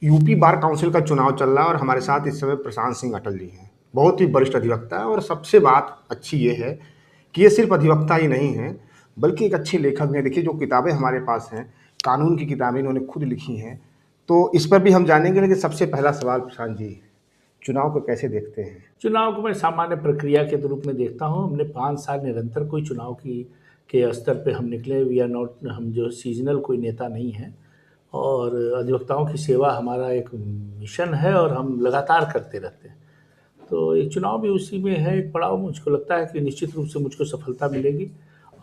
UP bar council का चुनाव चल रहा है और हमारे साथ इस समय प्रशांत सिंह अटल जी हैं। बहुत ही वरिष्ठ अधिवक्ता है और सबसे बात अच्छी ये है कि ये सिर्फ अधिवक्ता ही नहीं हैं, बल्कि एक अच्छे लेखक भी हैं। देखिए जो किताबें हमारे पास हैं, कानून की किताबें इन्होंने खुद लिखी हैं, तो इस पर भी हम जानेंगे। लेकिन सबसे पहला सवाल प्रशांत जी, चुनाव को कैसे देखते हैं? चुनाव को मैं सामान्य प्रक्रिया के रूप में देखता हूँ। हमने 5 साल निरंतर कोई चुनाव की के स्तर पे हम निकले। वी आर नॉट, हम जो सीज़नल कोई नेता नहीं हैं और अधिवक्ताओं की सेवा हमारा एक मिशन है और हम लगातार करते रहते हैं। तो ये चुनाव भी उसी में है एक पड़ाव। मुझको लगता है कि निश्चित रूप से मुझको सफलता मिलेगी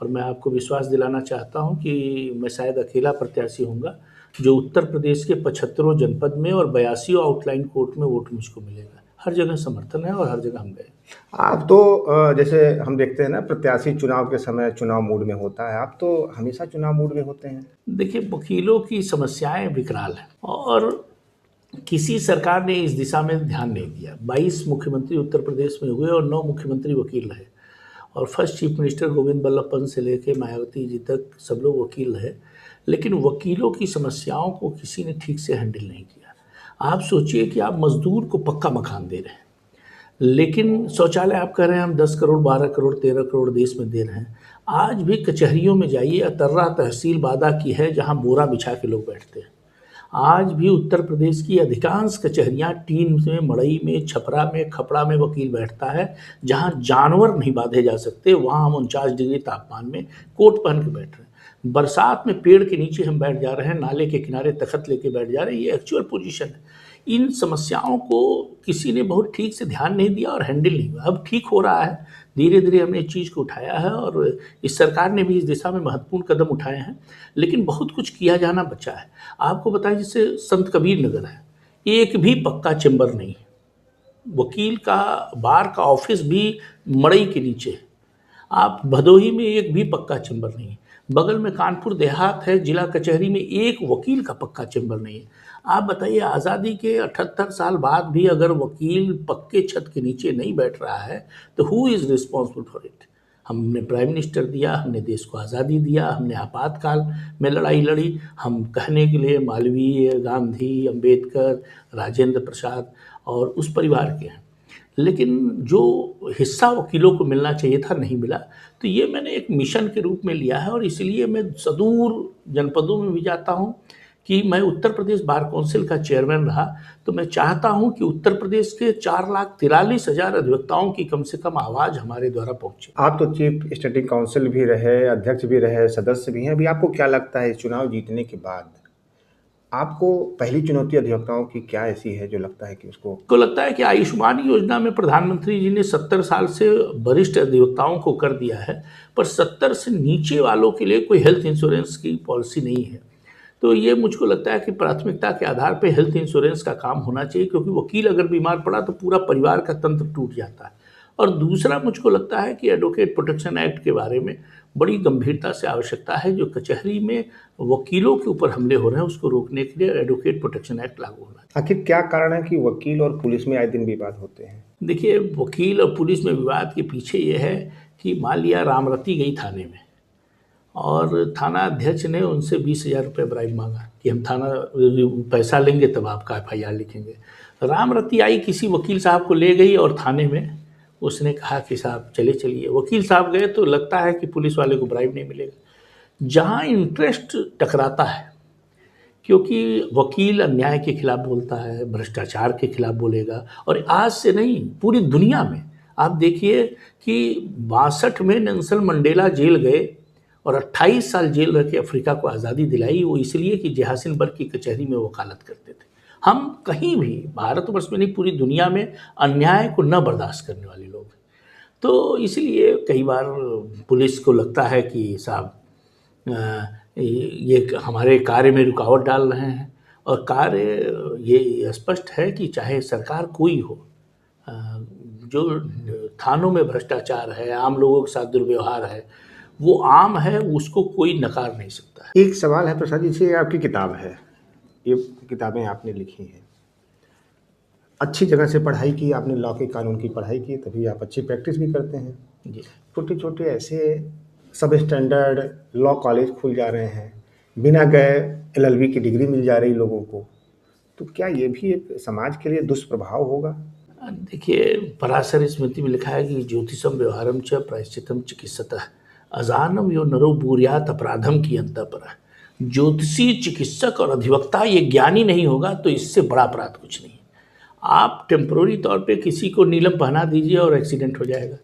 और मैं आपको विश्वास दिलाना चाहता हूँ कि मैं शायद अकेला प्रत्याशी होऊँगा जो उत्तर प्रदेश के 75 जनपद में और 82 आउटलाइन कोर्ट में वोट मुझको मिलेगा। हर जगह समर्थन है और हर जगह हम गए। आप तो जैसे हम देखते हैं ना, प्रत्याशी चुनाव के समय चुनाव मूड में होता है। आप तो हमेशा चुनाव मूड में होते हैं। देखिए, वकीलों की समस्याएं विकराल हैं और किसी सरकार ने इस दिशा में ध्यान नहीं दिया। 22 मुख्यमंत्री उत्तर प्रदेश में हुए और 9 मुख्यमंत्री वकील रहे और first chief minister Govind Ballabh Pant से लेके मायावती जी तक सब लोग वकील रहे, लेकिन वकीलों की समस्याओं को किसी ने ठीक से हैंडल नहीं किया। आप सोचिए कि आप मजदूर को पक्का मकान दे रहे हैं, लेकिन शौचालय आप कह रहे हैं हम 10 करोड़, 12 करोड़, 13 करोड़ देश में दे रहे हैं। आज भी कचहरियों में जाइए, अतर्रा तहसील बादा की है जहाँ बोरा बिछा के लोग बैठते हैं। आज भी उत्तर प्रदेश की अधिकांश कचहरियाँ टीन में, मड़ई में, छपरा में, खपड़ा में वकील बैठता है। जहाँ जानवर नहीं बांधे जा सकते वहाँ हम 49 डिग्री तापमान में कोट पहन के बैठ रहे हैं। बरसात में पेड़ के नीचे हम बैठ जा रहे हैं, नाले के किनारे तख्त लेके बैठ जा रहे हैं। ये एक्चुअल पोजीशन है। इन समस्याओं को किसी ने बहुत ठीक से ध्यान नहीं दिया और हैंडल नहीं हुआ। अब ठीक हो रहा है, धीरे धीरे हमने इस चीज़ को उठाया है और इस सरकार ने भी इस दिशा में महत्वपूर्ण कदम उठाए हैं, लेकिन बहुत कुछ किया जाना बचा है। आपको बताएं, जैसे संत कबीर नगर है, एक भी पक्का चेंबर नहीं है। वकील का बार का ऑफिस भी मड़ई के नीचे है। आप भदोही में एक भी पक्का चेंबर नहीं है। बगल में कानपुर देहात है, जिला कचहरी में एक वकील का पक्का चेंबर नहीं है। आप बताइए, आज़ादी के 78 साल बाद भी अगर वकील पक्के छत के नीचे नहीं बैठ रहा है तो who is responsible for it? हमने प्राइम मिनिस्टर दिया, हमने देश को आज़ादी दिया, हमने आपातकाल में लड़ाई लड़ी। हम कहने के लिए मालवीय, गांधी, अंबेडकर, राजेंद्र प्रसाद और उस परिवार के हैं, लेकिन जो हिस्सा वकीलों को मिलना चाहिए था नहीं मिला। तो ये मैंने एक मिशन के रूप में लिया है और इसलिए मैं सुदूर जनपदों में भी जाता हूँ। कि मैं उत्तर प्रदेश बार काउंसिल का चेयरमैन रहा, तो मैं चाहता हूँ कि उत्तर प्रदेश के 4,43,000 अधिवक्ताओं की कम से कम आवाज़ हमारे द्वारा पहुँचे। आप तो चीफ स्टैटिंग काउंसिल भी रहे, अध्यक्ष भी रहे, सदस्य भी हैं। अभी आपको क्या लगता है, इस चुनाव जीतने के बाद आपको पहली चुनौती अधिवक्ताओं की क्या ऐसी है जो लगता है कि उसको? को लगता है कि आयुष्मान योजना में प्रधानमंत्री जी ने 70 साल से वरिष्ठ अधिवक्ताओं को कर दिया है, पर 70 से नीचे वालों के लिए कोई हेल्थ इंश्योरेंस की पॉलिसी नहीं है। तो ये मुझको लगता है कि प्राथमिकता के आधार पे हेल्थ इंश्योरेंस का काम होना चाहिए, क्योंकि वकील अगर बीमार पड़ा तो पूरा परिवार का तंत्र टूट जाता है। और दूसरा मुझको लगता है कि एडवोकेट प्रोटेक्शन एक्ट के बारे में बड़ी गंभीरता से आवश्यकता है। जो कचहरी में वकीलों के ऊपर हमले हो रहे हैं उसको रोकने के लिए एडवोकेट प्रोटेक्शन एक्ट लागू होना चाहिए। आखिर क्या कारण है कि वकील और पुलिस में आए दिन विवाद होते हैं? देखिए, वकील और पुलिस में विवाद के पीछे ये है कि मान लिया रामरती गई थाने में और थाना अध्यक्ष ने उनसे 20,000 रुपये ब्राइब मांगा कि हम थाना पैसा लेंगे तब आपका FIR लिखेंगे। रामरती आई, किसी वकील साहब को ले गई और थाने में उसने कहा कि साहब चलिए। वकील साहब गए तो लगता है कि पुलिस वाले को ब्राइब नहीं मिलेगा। जहाँ इंटरेस्ट टकराता है, क्योंकि वकील अन्याय के खिलाफ बोलता है, भ्रष्टाचार के खिलाफ बोलेगा। और आज से नहीं, पूरी दुनिया में आप देखिए कि 62 में नेल्सन मंडेला जेल गए और 28 साल जेल रह के अफ्रीका को आज़ादी दिलाई। वो इसलिए कि जहासिनबर्ग की कचहरी में वकालत करते थे। हम कहीं भी, भारतवर्ष में नहीं पूरी दुनिया में, अन्याय को न बर्दाश्त करने वाले लोग हैं। तो इसलिए कई बार पुलिस को लगता है कि साहब ये हमारे कार्य में रुकावट डाल रहे हैं। और कार्य ये स्पष्ट है कि चाहे सरकार कोई हो, अ, जो थानों में भ्रष्टाचार है, आम लोगों के साथ दुर्व्यवहार है, वो आम है, उसको कोई नकार नहीं सकता है। एक सवाल है प्रसाद जी से, ये आपकी किताब है, ये किताबें आपने लिखी हैं, अच्छी जगह से पढ़ाई की आपने, लॉ के कानून की पढ़ाई की, तभी आप अच्छी प्रैक्टिस भी करते हैं। जी। छोटे छोटे ऐसे सब स्टैंडर्ड लॉ कॉलेज खुल जा रहे हैं, बिना गए LLB की डिग्री मिल जा रही लोगों को। तो क्या ये भी एक समाज के लिए दुष्प्रभाव होगा? देखिए, पराशर स्मृति में लिखा है कि ज्योतिषम व्यवहारम च प्रायश्चितम चिकित्सतः अजानम यो नरो बुर्यात अपराधम की अंतः। ज्योतिषी, चिकित्सक और अधिवक्ता ये ज्ञानी नहीं होगा तो इससे बड़ा अपराध कुछ नहीं है। आप टेम्पोररी तौर पे किसी को नीलम पहना दीजिए और एक्सीडेंट हो जाएगा।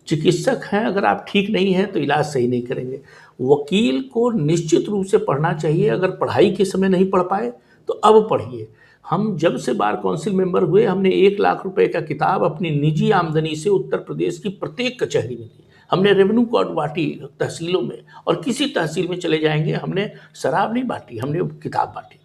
चिकित्सक हैं, अगर आप ठीक नहीं हैं तो इलाज सही नहीं करेंगे। वकील को निश्चित रूप से पढ़ना चाहिए, अगर पढ़ाई के समय नहीं पढ़ पाए तो अब पढ़िए। हम जब से बार काउंसिल मेंबर हुए, हमने 1 लाख रुपए का किताब अपनी निजी आमदनी से उत्तर प्रदेश की प्रत्येक कचहरी में दी। हमने रेवेन्यू कार्ड बांटी तहसीलों में, और किसी तहसील में चले जाएंगे, हमने शराब नहीं बांटी, हमने किताब बांटी।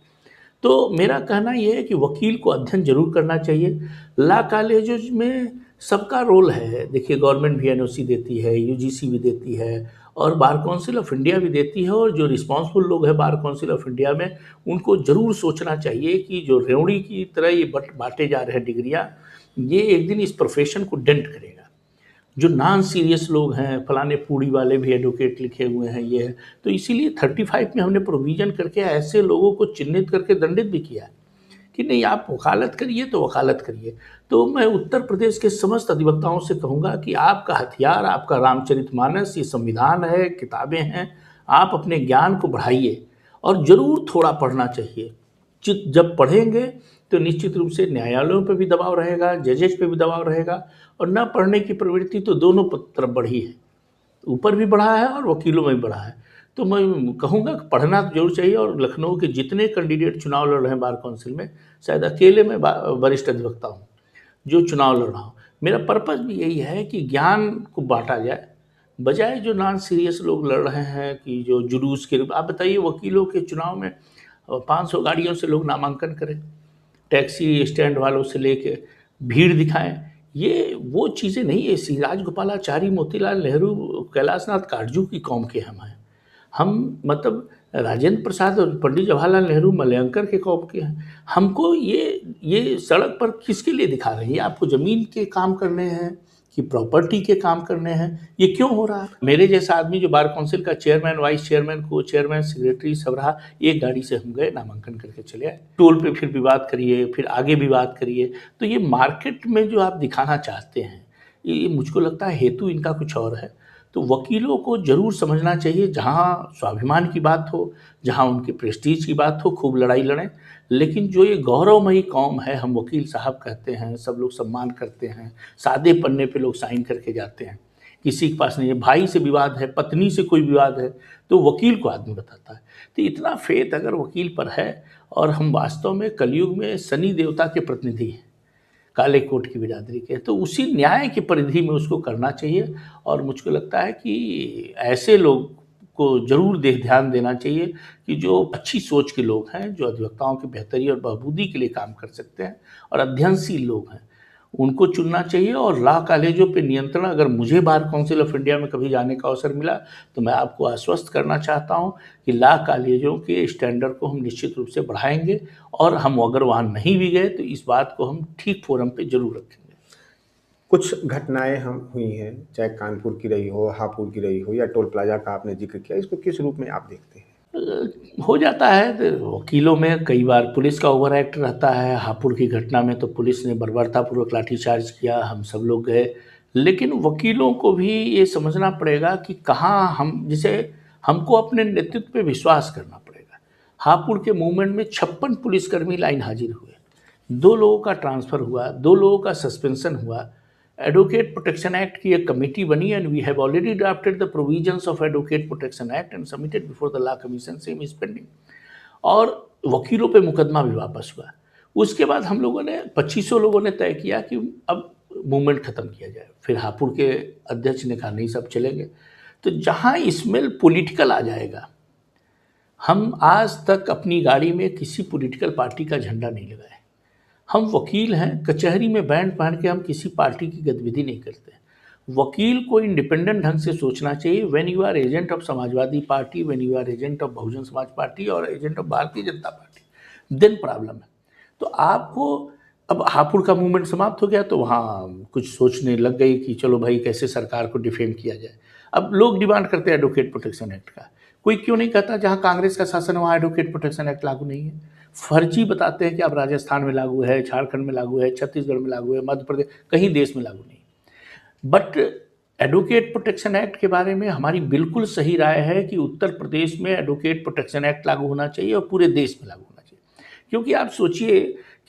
तो मेरा कहना ये है कि वकील को अध्ययन जरूर करना चाहिए। लॉ कॉलेजों में सबका रोल है। देखिए, गवर्नमेंट भी एनओसी देती है, यूजीसी भी देती है, और बार काउंसिल ऑफ इंडिया भी देती है। और जो रिस्पॉन्सिबल लोग हैं बार काउंसिल ऑफ इंडिया में, उनको ज़रूर सोचना चाहिए कि जो रेवड़ी की तरह ये बांटे जा रहे हैं डिग्रियाँ, ये एक दिन इस प्रोफेशन को डेंट करेगा। जो नॉन सीरियस लोग हैं, फलाने पूड़ी वाले भी एडवोकेट लिखे हुए हैं, ये है। तो इसीलिए 35 में हमने प्रोविज़न करके ऐसे लोगों को चिन्हित करके दंडित भी किया है कि नहीं, आप वकालत करिए तो वकालत करिए। तो मैं उत्तर प्रदेश के समस्त अधिवक्ताओं से कहूँगा कि आपका हथियार, आपका रामचरितमानस, ये संविधान है, किताबें हैं, आप अपने ज्ञान को बढ़ाइए और ज़रूर थोड़ा पढ़ना चाहिए। जब पढ़ेंगे तो निश्चित रूप से न्यायालयों पे भी दबाव रहेगा, जजेस पे भी दबाव रहेगा, और न पढ़ने की प्रवृत्ति तो दोनों तरफ बढ़ी है, ऊपर भी बढ़ा है और वकीलों में भी बढ़ा है। तो मैं कहूँगा कि पढ़ना जरूर चाहिए। और लखनऊ के जितने कैंडिडेट चुनाव लड़ रहे हैं बार काउंसिल में, शायद अकेले में वरिष्ठ अधिवक्ता हूँ जो चुनाव लड़ रहा हूँ। मेरा पर्पज़ भी यही है कि ज्ञान को बांटा जाए, बजाय जो नॉन सीरियस लोग लड़ रहे हैं कि जो जुलूस के। आप बताइए, वकीलों के चुनाव में 500 गाड़ियों से लोग नामांकन करें, टैक्सी स्टैंड वालों से लेके भीड़ दिखाएं, ये वो चीज़ें नहीं है। श्री राजगोपालाचारी, मोतीलाल नेहरू, कैलाशनाथ काटजू की कौम के हम हैं। हम मतलब राजेंद्र प्रसाद और पंडित जवाहरलाल नेहरू मलयांकर के कौम के हैं। हमको ये सड़क पर किसके लिए दिखा रहे हैं? ये आपको ज़मीन के काम करने हैं कि प्रॉपर्टी के काम करने हैं? ये क्यों हो रहा है? मेरे जैसा आदमी जो बार काउंसिल का चेयरमैन, वाइस चेयरमैन, को चेयरमैन, सेक्रेटरी सब रहा, एक गाड़ी से हम गए, नामांकन करके चले आए। टोल पे फिर विवाद करिए, फिर आगे विवाद करिए। तो ये मार्केट में जो आप दिखाना चाहते हैं, ये मुझको लगता है हेतु इनका कुछ और है। तो वकीलों को ज़रूर समझना चाहिए, जहाँ स्वाभिमान की बात हो, जहाँ उनके प्रेस्टीज की बात हो, खूब लड़ाई लड़ें। लेकिन जो ये गौरवमयी कौम है, हम वकील साहब कहते हैं, सब लोग सम्मान करते हैं, सादे पन्ने पे लोग साइन करके जाते हैं, किसी के पास नहीं है। भाई से विवाद है, पत्नी से कोई विवाद है, तो वकील को आदमी बताता है। तो इतना फेथ अगर वकील पर है, और हम वास्तव में कलयुग में शनि देवता के प्रतिनिधि हैं, काले कोट की बिरादरी के, तो उसी न्याय की परिधि में उसको करना चाहिए। और मुझको लगता है कि ऐसे लोग को ज़रूर ध्यान देना चाहिए कि जो अच्छी सोच के लोग हैं, जो अधिवक्ताओं की बेहतरी और बहबूदी के लिए काम कर सकते हैं और अध्ययनशील लोग हैं, उनको चुनना चाहिए। और लॉ कॉलेजों पे नियंत्रण, अगर मुझे बार काउंसिल ऑफ इंडिया में कभी जाने का अवसर मिला तो मैं आपको आश्वस्त करना चाहता हूं कि लॉ कॉलेजों के स्टैंडर्ड को हम निश्चित रूप से बढ़ाएंगे। और हम अगर वहाँ नहीं भी गए तो इस बात को हम ठीक फोरम पे जरूर रखेंगे। कुछ घटनाएं हम हुई हैं, चाहे कानपुर की रही हो, हापुड़ की रही हो, या टोल प्लाजा का आपने जिक्र किया, इसको किस रूप में आप देखते हैं? हो जाता है। तो वकीलों में कई बार पुलिस का ओवर एक्ट रहता है। हापुड़ की घटना में तो पुलिस ने बर्बरतापूर्वक लाठीचार्ज किया, हम सब लोग गए। लेकिन वकीलों को भी ये समझना पड़ेगा कि कहाँ हम, जैसे हमको अपने नेतृत्व पे विश्वास करना पड़ेगा। हापुड़ के मूवमेंट में 56 पुलिसकर्मी लाइन हाजिर हुए, 2 लोगों का ट्रांसफ़र हुआ, 2 लोगों का सस्पेंशन हुआ। एडवोकेट प्रोटेक्शन एक्ट की एक कमेटी बनी, and we have already drafted the provisions of advocate protection act and submitted before the law commission, same is pending. और वकीलों पे मुकदमा भी वापस हुआ। उसके बाद हम लोगों ने 2500 लोगों ने तय किया कि अब मूवमेंट ख़त्म किया जाए। फिर हापुड़ के अध्यक्ष ने कहा नहीं, सब चलेंगे। तो जहाँ स्मेल पॉलिटिकल आ जाएगा, हम आज तक अपनी गाड़ी में किसी पॉलिटिकल पार्टी का झंडा नहीं लगाए। हम वकील हैं, कचहरी में बैंड पहन के हम किसी पार्टी की गतिविधि नहीं करते। वकील को इंडिपेंडेंट ढंग से सोचना चाहिए। When you are agent of Samajwadi Party, when you are agent of Bahujan Samaj Party और agent of Bharatiya Janata party, then problem है। तो आपको, अब हापुड़ का मूवमेंट समाप्त हो गया तो वहाँ कुछ सोचने लग गई कि चलो भाई कैसे सरकार को डिफेम किया जाए। अब लोग डिमांड करते हैं एडवोकेट प्रोटेक्शन एक्ट का। कोई क्यों नहीं कहता जहाँ कांग्रेस का शासन है वहाँ एडवोकेट प्रोटेक्शन एक्ट लागू नहीं है? फर्जी बताते हैं कि अब राजस्थान में लागू है, झारखंड में लागू है, छत्तीसगढ़ में लागू है, मध्य प्रदेश, कहीं देश में लागू नहीं। बट एडवोकेट प्रोटेक्शन एक्ट के बारे में हमारी बिल्कुल सही राय है कि उत्तर प्रदेश में एडवोकेट प्रोटेक्शन एक्ट लागू होना चाहिए और पूरे देश में लागू होना चाहिए। क्योंकि आप सोचिए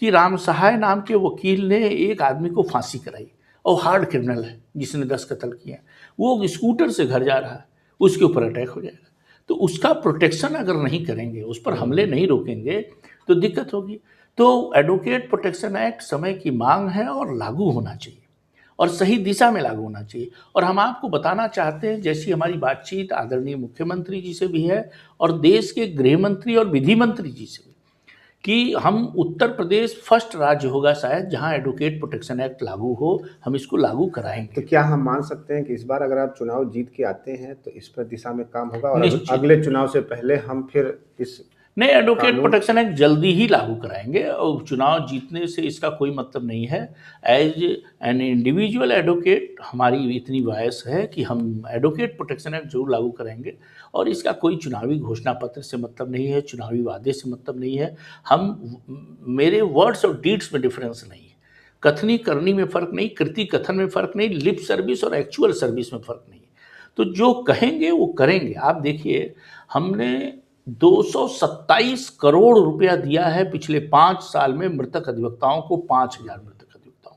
कि राम सहाय नाम के वकील ने एक आदमी को फांसी कराई, और हार्ड क्रिमिनल है जिसने 10 कत्ल किए हैं, वो स्कूटर से घर जा रहा है, उसके ऊपर अटैक हो जाएगा। तो उसका प्रोटेक्शन अगर नहीं करेंगे, उस पर हमले नहीं रोकेंगे, तो दिक्कत होगी। तो एडवोकेट प्रोटेक्शन एक्ट समय की मांग है और लागू होना चाहिए, और सही दिशा में लागू होना चाहिए। और हम आपको बताना चाहते हैं, जैसी हमारी बातचीत आदरणीय मुख्यमंत्री जी से भी है और देश के गृह मंत्री और विधि मंत्री जी से भी, कि हम उत्तर प्रदेश फर्स्ट राज्य होगा शायद जहां एडवोकेट प्रोटेक्शन एक्ट लागू हो, हम इसको लागू कराएंगे। तो क्या हम मान सकते हैं कि इस बार अगर आप चुनाव जीत के आते हैं तो इस पर दिशा में काम होगा, और निश्चित। अगले चुनाव से पहले हम फिर इस नहीं, एडवोकेट कानून प्रोटेक्शन एक्ट जल्दी ही लागू कराएंगे, और चुनाव जीतने से इसका कोई मतलब नहीं है। एज एन इंडिविजुअल एडवोकेट हमारी इतनी वॉइस है कि हम एडवोकेट प्रोटेक्शन एक्ट जरूर लागू करेंगे, और इसका कोई चुनावी घोषणा पत्र से मतलब नहीं है, चुनावी वादे से मतलब नहीं है। मेरे वर्ड्स और डीड्स में डिफरेंस नहीं है, कथनी करनी में फ़र्क नहीं, कृति कथन में फ़र्क नहीं, लिप सर्विस और एक्चुअल सर्विस में फ़र्क नहीं। तो जो कहेंगे वो करेंगे। आप देखिए, हमने 227 करोड़ रुपया दिया है पिछले 5 साल में मृतक अधिवक्ताओं को, 5,000 मृतक अधिवक्ताओं।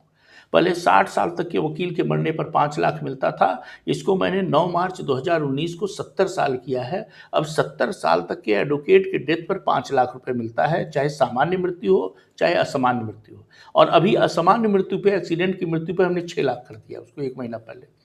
पहले 60 साल तक के वकील के मरने पर 5 लाख मिलता था, इसको मैंने 9 मार्च 2019 को 70 साल किया है। अब 70 साल तक के एडवोकेट के डेथ पर 5 लाख रुपए मिलता है, चाहे सामान्य मृत्यु हो चाहे असामान्य मृत्यु हो। और अभी असामान्य मृत्यु पे, एक्सीडेंट की मृत्यु पे हमने 6 लाख कर दिया उसको 1 महीना पहले।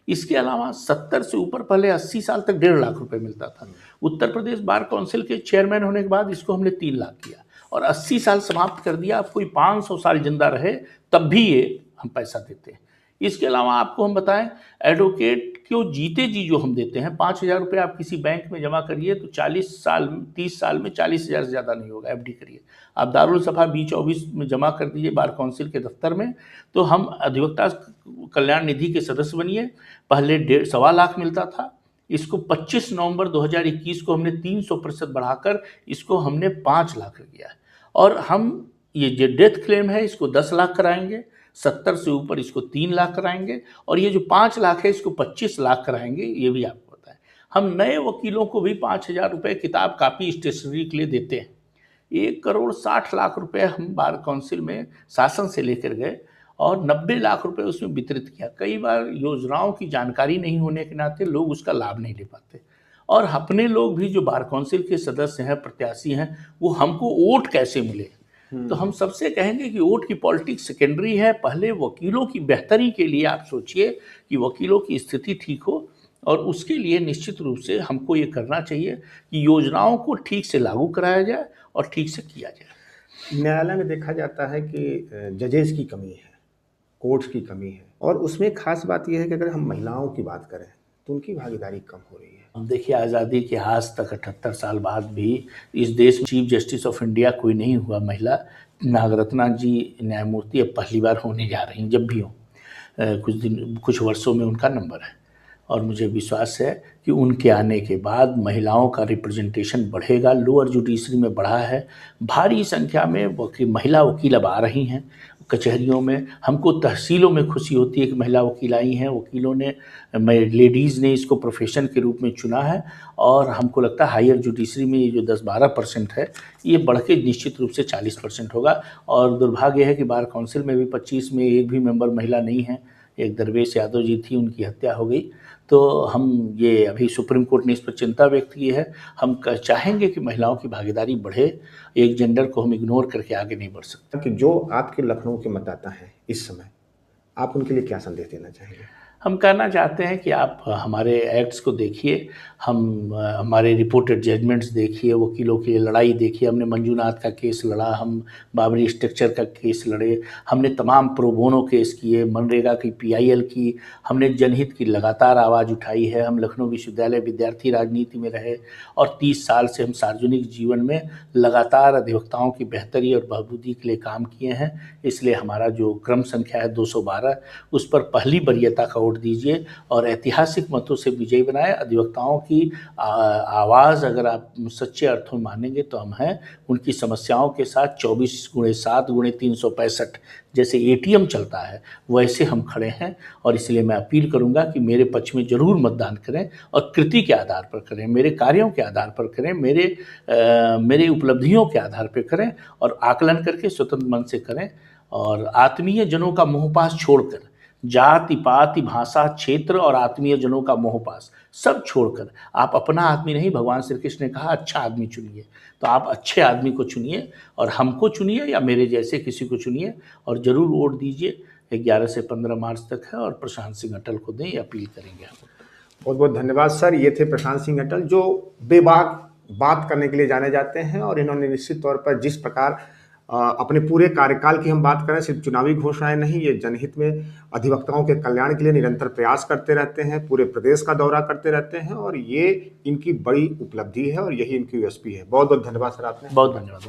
इसके अलावा 70 से ऊपर पहले 80 साल तक 1.5 लाख रुपए मिलता था। उत्तर प्रदेश बार काउंसिल के चेयरमैन होने के बाद इसको हमने 3 लाख किया, और 80 साल समाप्त कर दिया। अब कोई 500 साल जिंदा रहे तब भी ये हम पैसा देते हैं। इसके अलावा आपको हम बताएं, एडवोकेट को जीते जी जो हम देते हैं, 5,000 रुपये आप किसी बैंक में जमा करिए तो 30 साल में 40,000 से ज़्यादा नहीं होगा। एफडी करिए, आप दारुल सफ़ा B24 में जमा कर दीजिए बार काउंसिल के दफ्तर में, तो हम अधिवक्ता कल्याण निधि के सदस्य बनिए। पहले 1.25 लाख मिलता था, इसको 25 नवंबर 2021 को हमने 300% बढ़ाकर इसको हमने 5 लाख कर दिया। और हम ये जो डेथ क्लेम है इसको 10 लाख कराएंगे, 70 से ऊपर इसको 3 लाख कराएंगे, और ये जो 5 लाख है इसको 25 लाख कराएंगे। ये भी आपको पता है। हम नए वकीलों को भी 5,000 रुपये किताब कापी स्टेशनरी के लिए देते हैं। 1,60,00,000 रुपये हम बार काउंसिल में शासन से लेकर गए, और 90 लाख रुपए उसमें वितरित किया। कई बार योजनाओं की जानकारी नहीं होने के नाते लोग उसका लाभ नहीं ले पाते, और अपने लोग भी जो बार काउंसिल के सदस्य हैं, प्रत्याशी हैं, वो हमको वोट कैसे मिले। तो हम सबसे कहेंगे कि वोट की पॉलिटिक्स सेकेंडरी है, पहले वकीलों की बेहतरी के लिए आप सोचिए कि वकीलों की स्थिति ठीक हो, और उसके लिए निश्चित रूप से हमको ये करना चाहिए कि योजनाओं को ठीक से लागू कराया जाए और ठीक से किया जाए। न्यायालय में देखा जाता है कि जजेस की कमी है, कोर्ट्स की कमी है, और उसमें खास बात यह है कि अगर हम महिलाओं की बात करें तो उनकी भागीदारी कम हो रही है। हम देखिए, आज़ादी के आज तक 78 साल बाद भी इस देश में चीफ जस्टिस ऑफ इंडिया कोई नहीं हुआ महिला। नागरत्ना जी न्यायमूर्ति अब पहली बार होने जा रही हैं, जब भी हों कुछ वर्षों में उनका नंबर है, और मुझे विश्वास है कि उनके आने के बाद महिलाओं का रिप्रेजेंटेशन बढ़ेगा। लोअर जुडिशरी में बढ़ा है, भारी संख्या में महिला वकील अब आ रही हैं कचहरियों में। हमको तहसीलों में खुशी होती है कि महिला वकील आई हैं, वकीलों ने, लेडीज़ ने इसको प्रोफेशन के रूप में चुना है, और हमको लगता है हायर जुडिशरी में ये जो 10-12% है, ये बढ़ के निश्चित रूप से 40% होगा। और दुर्भाग्य है कि बार काउंसिल में भी 25 में एक भी मेंबर महिला नहीं है। एक दरवेश यादव जी थी, उनकी हत्या हो गई। तो हम ये अभी सुप्रीम कोर्ट ने इस पर चिंता व्यक्त की है। हम चाहेंगे कि महिलाओं की भागीदारी बढ़े, एक जेंडर को हम इग्नोर करके आगे नहीं बढ़ सकते। कि जो आपके लखनऊ के मतदाता हैं इस समय, आप उनके लिए क्या संदेश देना चाहेंगे? हम कहना चाहते हैं कि आप हमारे एक्ट्स को देखिए, हमारे रिपोर्टेड जजमेंट्स देखिए, वकीलों की लड़ाई देखिए। हमने मंजूनाथ का केस लड़ा, हम बाबरी स्ट्रक्चर का केस लड़े, हमने तमाम प्रोबोनो केस किए, मनरेगा की PIL की, हमने जनहित की लगातार आवाज़ उठाई है। हम लखनऊ विश्वविद्यालय विद्यार्थी राजनीति में रहे, और 30 साल से हम सार्वजनिक जीवन में लगातार अधिवक्ताओं की बेहतरी और बहबूदी के लिए काम किए हैं। इसलिए हमारा जो क्रम संख्या है 212, उस पर पहली वरीयता का वोट दीजिए और ऐतिहासिक मतों से विजयी बनाए। अधिवक्ताओं की आवाज़ अगर आप सच्चे अर्थों में मानेंगे तो हम हैं, उनकी समस्याओं के साथ 24x7x365 जैसे ATM चलता है वैसे हम खड़े हैं। और इसलिए मैं अपील करूंगा कि मेरे पक्ष में ज़रूर मतदान करें और कृति के आधार पर करें, मेरे कार्यों के आधार पर करें, मेरे उपलब्धियों के आधार पर करें और आकलन करके स्वतंत्र मन से करें। और आत्मीय जनों का मोहपास छोड़कर, जाति पाति भाषा क्षेत्र और आत्मीय जनों का मोहपास सब छोड़कर आप अपना आदमी नहीं, भगवान श्री कृष्ण ने कहा अच्छा आदमी चुनिए, तो आप अच्छे आदमी को चुनिए और हमको चुनिए या मेरे जैसे किसी को चुनिए और ज़रूर वोट दीजिए। 11 से 15 मार्च तक है और प्रशांत सिंह अटल को दें, ये अपील करेंगे हम। बहुत बहुत धन्यवाद सर। ये थे प्रशांत सिंह अटल, जो बेबाक बात करने के लिए जाने जाते हैं और इन्होंने निश्चित तौर पर जिस प्रकार अपने पूरे कार्यकाल की हम बात करें, सिर्फ चुनावी घोषणाएं नहीं, ये जनहित में अधिवक्ताओं के कल्याण के लिए निरंतर प्रयास करते रहते हैं, पूरे प्रदेश का दौरा करते रहते हैं और ये इनकी बड़ी उपलब्धि है और यही इनकी USP है। बहुत बहुत धन्यवाद सर आपने। बहुत धन्यवाद।